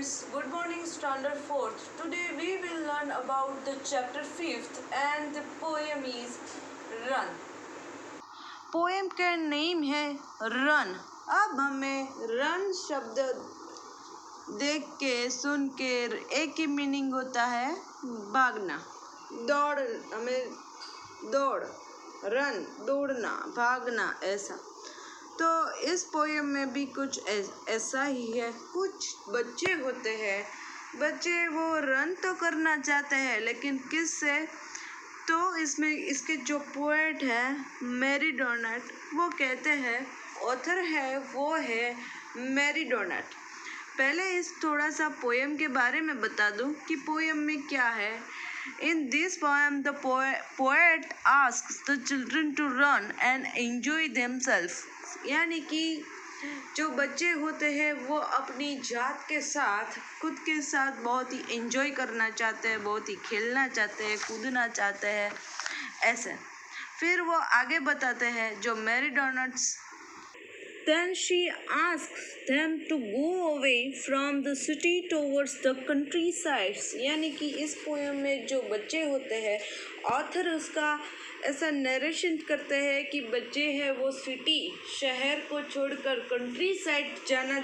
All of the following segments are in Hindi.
students, good morning standard 4th. Today we will learn about the chapter 5th and the poem is Run. Poem का नेम है रन। अब हमें रन शब्द देख के सुन के एक ही मीनिंग होता है भागना, दौड़, हमें दौड़, रन दौड़ना, भागना, ऐसा। तो इस पोएम में भी कुछ ऐसा ही है। कुछ बच्चे होते हैं, बच्चे वो रन तो करना चाहते हैं लेकिन किस से? तो इसमें इसके जो पोएट है मैरी डोनाट, वो कहते हैं, ऑथर है वो है मैरी डोनाट। पहले इस थोड़ा सा पोएम के बारे में बता दूं कि पोएम में क्या है। In this poem, the poet asks the children to run and enjoy themselves. यानी कि जो बच्चे होते हैं वो अपनी जात के साथ, खुद के साथ बहुत ही एंजॉय करना चाहते हैं, बहुत ही खेलना चाहते हैं, कूदना चाहते हैं, ऐसे। फिर वो आगे बताते हैं जो Mary donuts. Then she asks them to go away from the city towards the countrysides. यानी कि इस पोएम में जो बच्चे होते हैं, ऑथर उसका ऐसा नरेशन करते हैं कि बच्चे हैं वो सिटी, शहर को छोड़कर कंट्री साइड जाना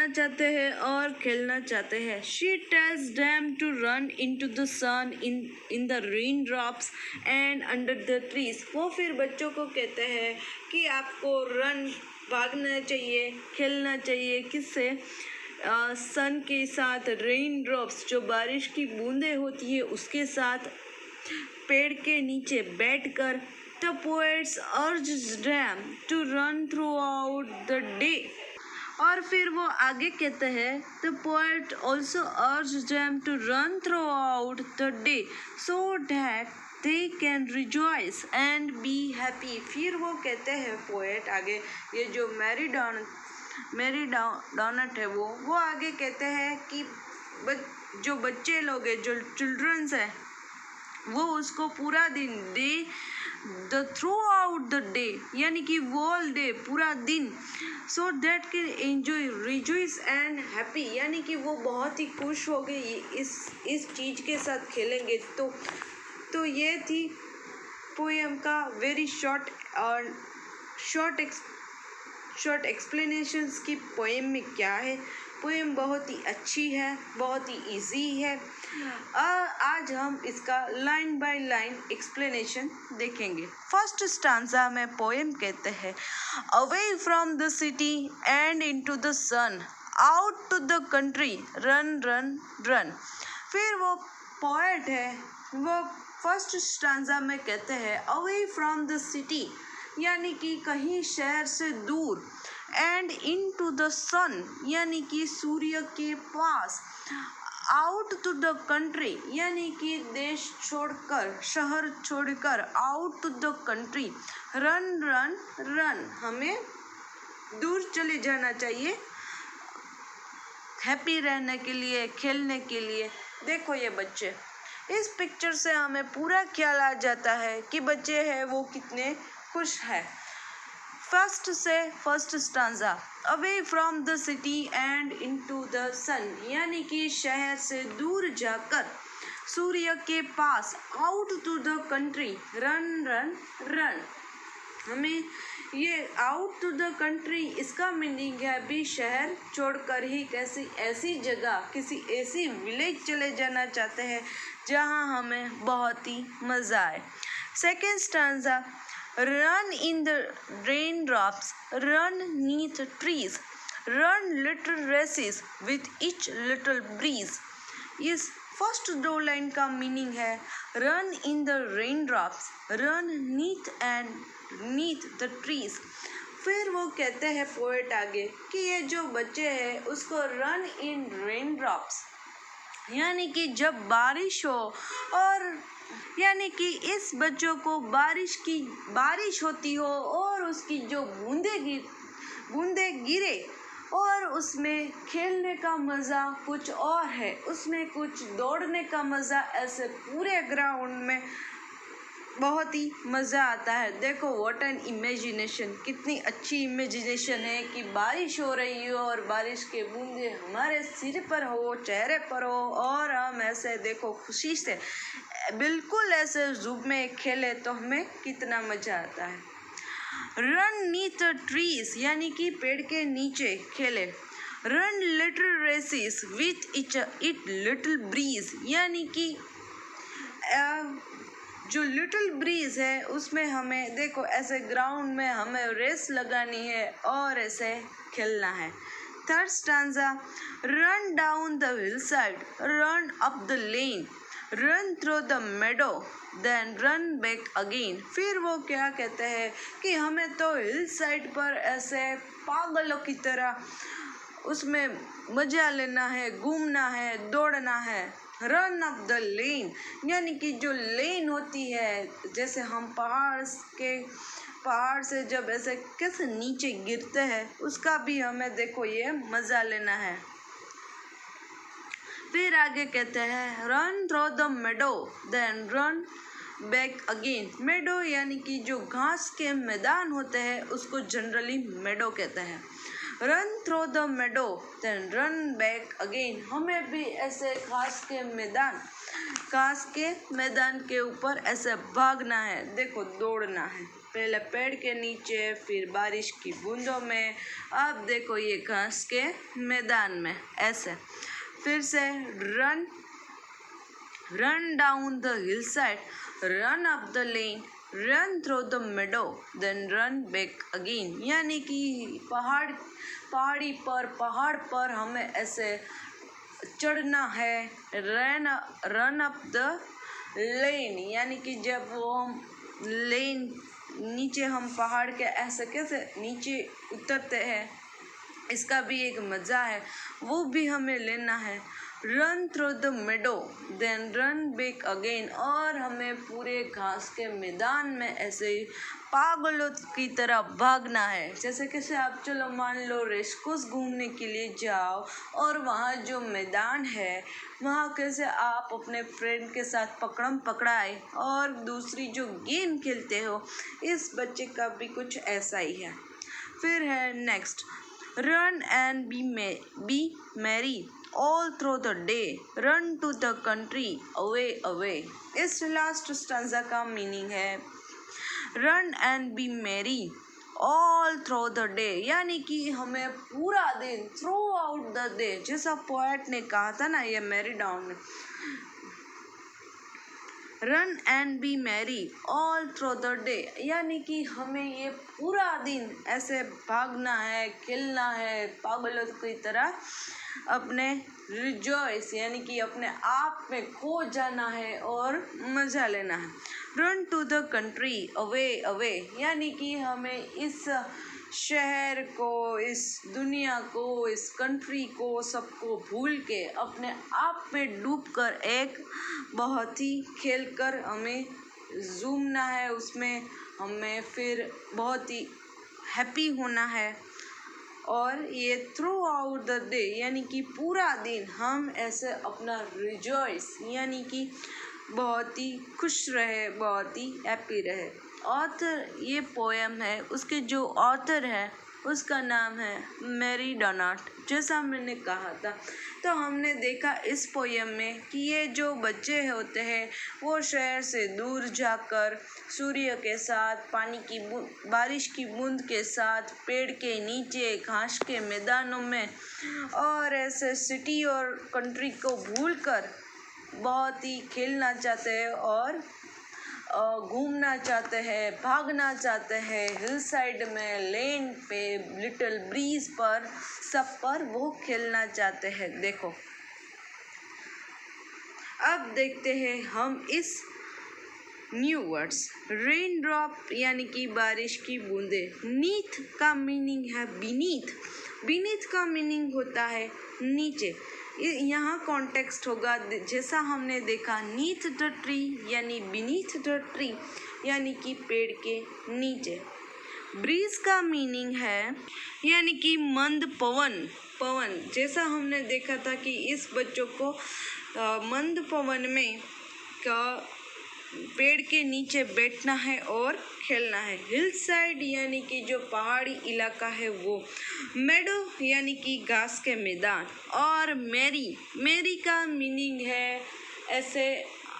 चाहते हैं और खेलना चाहते हैं। She tells them to run into the sun in the raindrops and under the trees. वो फिर बच्चों को कहते हैं कि आपको भागना चाहिए, खेलना चाहिए, किससे? सन के साथ, रेन ड्रॉप्स जो बारिश की बूंदें होती है उसके साथ, पेड़ के नीचे बैठकर। The poets urges them to run throughout the day. और फिर वो आगे कहते हैं The poet also urges them to run throughout the day so that they can rejoice and be happy. फिर वो कहते हैं पोएट आगे, ये जो मैरी डोनट है वो आगे कहते हैं कि जो बच्चे लोग हैं, जो चिल्ड्रंस है, वो उसको पूरा दिन the through out the day, यानी कि वोल डे, पूरा दिन, so that can enjoy, rejoice and happy, यानी कि वो बहुत ही खुश हो गए इस चीज़ के साथ खेलेंगे। तो ये थी पोएम का वेरी शॉर्ट एक्सप्लेनेशंस की पोएम में क्या है। पोएम बहुत ही अच्छी है, बहुत ही इजी है। आज हम इसका लाइन बाय लाइन एक्सप्लेनेशन देखेंगे। फर्स्ट स्टांजा में पोएम कहते हैं away from the city and into the sun, out to the country, run run run. फिर वो पोएट है वो फर्स्ट स्टांजा में कहते हैं अवे फ्रॉम द सिटी, यानी कि कहीं शहर से दूर, एंड इनटू द सन, यानी कि सूर्य के पास, आउट टू द कंट्री, यानी कि देश छोड़कर, शहर छोड़कर, out to the country, run run run, हमें दूर चले जाना चाहिए हैप्पी रहने के लिए, खेलने के लिए। देखो ये बच्चे, इस पिक्चर से हमें पूरा ख्याल आ जाता है कि बच्चे हैं वो कितने खुश है। First stanza away from the city and into the sun, यानी कि शहर से दूर जाकर, सूर्य के पास, out to the country, run run run. हमें ये आउट टू द कंट्री, इसका मीनिंग है भी शहर छोड़कर ही ऐसी जगह, किसी ऐसी विलेज चले जाना चाहते हैं जहाँ हमें बहुत ही मज़ा आए। Second stanza run in the raindrops, run neath trees, run little races with each little breeze. इस फर्स्ट दो लाइन का मीनिंग है run in the raindrops, run neath the trees. फिर वो कहते हैं पोएट आगे कि ये जो बच्चे हैं उसको run in raindrops, यानी कि जब बारिश हो, और यानी कि इस बच्चों को बारिश होती हो और उसकी जो बूंदे गिरे और उसमें खेलने का मज़ा कुछ और है, उसमें कुछ दौड़ने का मज़ा, ऐसे पूरे ग्राउंड में बहुत ही मज़ा आता है। देखो व्हाट एन इमेजिनेशन, कितनी अच्छी इमेजिनेशन है कि बारिश हो रही हो और बारिश के बूंदे हमारे सिर पर हो, चेहरे पर हो और हम ऐसे देखो खुशी से बिल्कुल ऐसे ज़ूम में खेले तो हमें कितना मज़ा आता है। रन नीथ ट्रीज यानी कि पेड़ के नीचे खेले। Run little races with it little breeze यानी कि जो लिटिल ब्रीज है उसमें हमें देखो ऐसे ग्राउंड में हमें रेस लगानी है और ऐसे खेलना है। Third stanza, run down the hillside, run up the lane, run through the meadow, then run back again. फिर वो क्या कहते हैं कि हमें तो हिल साइड पर ऐसे पागलों की तरह उसमें मजा लेना है, घूमना है, दौड़ना है। रन अप द लेन यानी कि जो लेन होती है, जैसे हम पहाड़ से जब ऐसे कैसे नीचे गिरते हैं उसका भी हमें देखो ये मज़ा लेना है। फिर आगे कहते हैं run through the meadow, then run back again. Meadow यानी कि जो घास के मैदान होते हैं उसको जनरली मेडो कहते हैं। Run through the meadow, then run back again. हमें भी ऐसे घास के मैदान के ऊपर ऐसे भागना है, देखो दौड़ना है। पहले पेड़ के नीचे, फिर बारिश की बूंदों में, अब देखो ये घास के मैदान में ऐसे। फिर से run down the hillside, run up the lane, run through the meadow, then run back again. यानी कि पहाड़ पर हमें ऐसे चढ़ना है। रन अप द लेन यानी कि जब वो हम लेन नीचे हम पहाड़ के ऐसे कैसे नीचे उतरते हैं, इसका भी एक मज़ा है, वो भी हमें लेना है। Run through the meadow, then run back again. और हमें पूरे घास के मैदान में ऐसे पागलों की तरह भागना है। जैसे कैसे आप चलो मान लो रेस्कोस घूमने के लिए जाओ और वहाँ जो मैदान है वहाँ कैसे आप अपने फ्रेंड के साथ पकड़म पकड़ाई और दूसरी जो गेम खेलते हो, इस बच्चे का भी कुछ ऐसा ही है। फिर है next, run and B Mary all through the day, run to the country, away away। इस लास्ट स्टैंजा का मीनिंग है run and B Mary all through the day यानी कि हमें पूरा दिन, थ्रू आउट द डे, जैसा पोएट ने कहा था ना ये मैरी डाउन में, run and B Mary all through the day यानी कि हमें ये पूरा दिन ऐसे भागना है, खेलना है, पागलों की तरह अपने रिजॉइस यानी कि अपने आप में खो जाना है और मज़ा लेना है। Run to the country, away away यानी कि हमें इस शहर को, इस दुनिया को, इस कंट्री को, सबको भूल के अपने आप में डूबकर एक बहुत ही खेलकर हमें झूमना है, उसमें हमें फिर बहुत ही हैप्पी होना है। और ये थ्रू आउट द डे यानी कि पूरा दिन हम ऐसे अपना रिजॉइस यानी कि बहुत ही खुश रहे, बहुत ही हैप्पी रहे। ऑथर ये पोएम है, उसके जो ऑथर है उसका नाम है मैरी डोनाट, जैसा मैंने कहा था। तो हमने देखा इस पोएम में कि ये जो बच्चे होते हैं वो शहर से दूर जाकर सूर्य के साथ, बारिश की बूंद के साथ, पेड़ के नीचे, घास के मैदानों में और ऐसे सिटी और कंट्री को भूलकर बहुत ही खेलना चाहते हैं और घूमना चाहते हैं, भागना चाहते हैं, हिल साइड में, लेन पे, लिटिल ब्रीज पर, सब पर वो खेलना चाहते हैं। देखो अब देखते हैं हम इस न्यू वर्ड्स। रेन ड्रॉप यानी कि बारिश की बूंदे। नीथ का मीनिंग है बीनीथ। बीनीथ का मीनिंग होता है नीचे। यहाँ कॉन्टेक्स्ट होगा जैसा हमने देखा, नीथ द ट्री यानी बीनीथ द ट्री यानी कि पेड़ के नीचे। ब्रीज का मीनिंग है यानी कि मंद पवन, जैसा हमने देखा था कि इस बच्चों को मंद पवन में पेड़ के नीचे बैठना है और खेलना है। हिल साइड यानी कि जो पहाड़ी इलाका है वो, मेडो यानी कि घास के मैदान, और मेरी का मीनिंग है ऐसे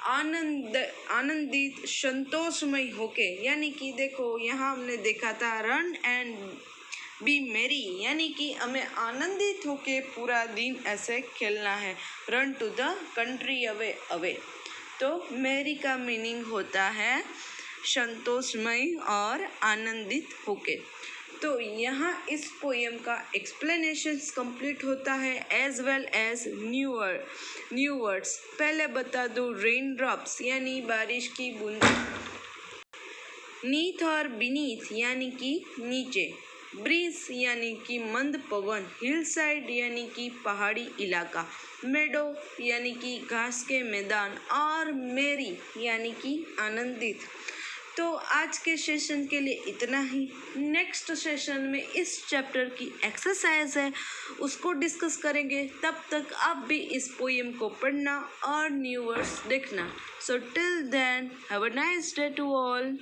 आनंदित संतोषमय होके, यानी कि देखो यहाँ हमने देखा था रन एंड बी मेरी, यानी कि हमें आनंदित होके पूरा दिन ऐसे खेलना है। Run to the country away. तो मेरी का मीनिंग होता है संतोषमय और आनंदित होके। तो यहाँ इस पोएम का एक्सप्लेनेशंस कंप्लीट होता है as well as new words. पहले बता दो, रेन ड्रॉप्स यानी बारिश की बूंदें, नीथ और बीनीथ यानी कि नीचे, ब्रीज यानी कि मंद पवन, हिल साइड यानी कि पहाड़ी इलाका, मेडो यानी कि घास के मैदान, और मेरी यानी कि आनंदित। तो आज के सेशन के लिए इतना ही। नेक्स्ट सेशन में इस चैप्टर की एक्सरसाइज है उसको डिस्कस करेंगे। तब तक आप भी इस पोएम को पढ़ना और न्यू वर्ड्स देखना। So till then have a nice day to all.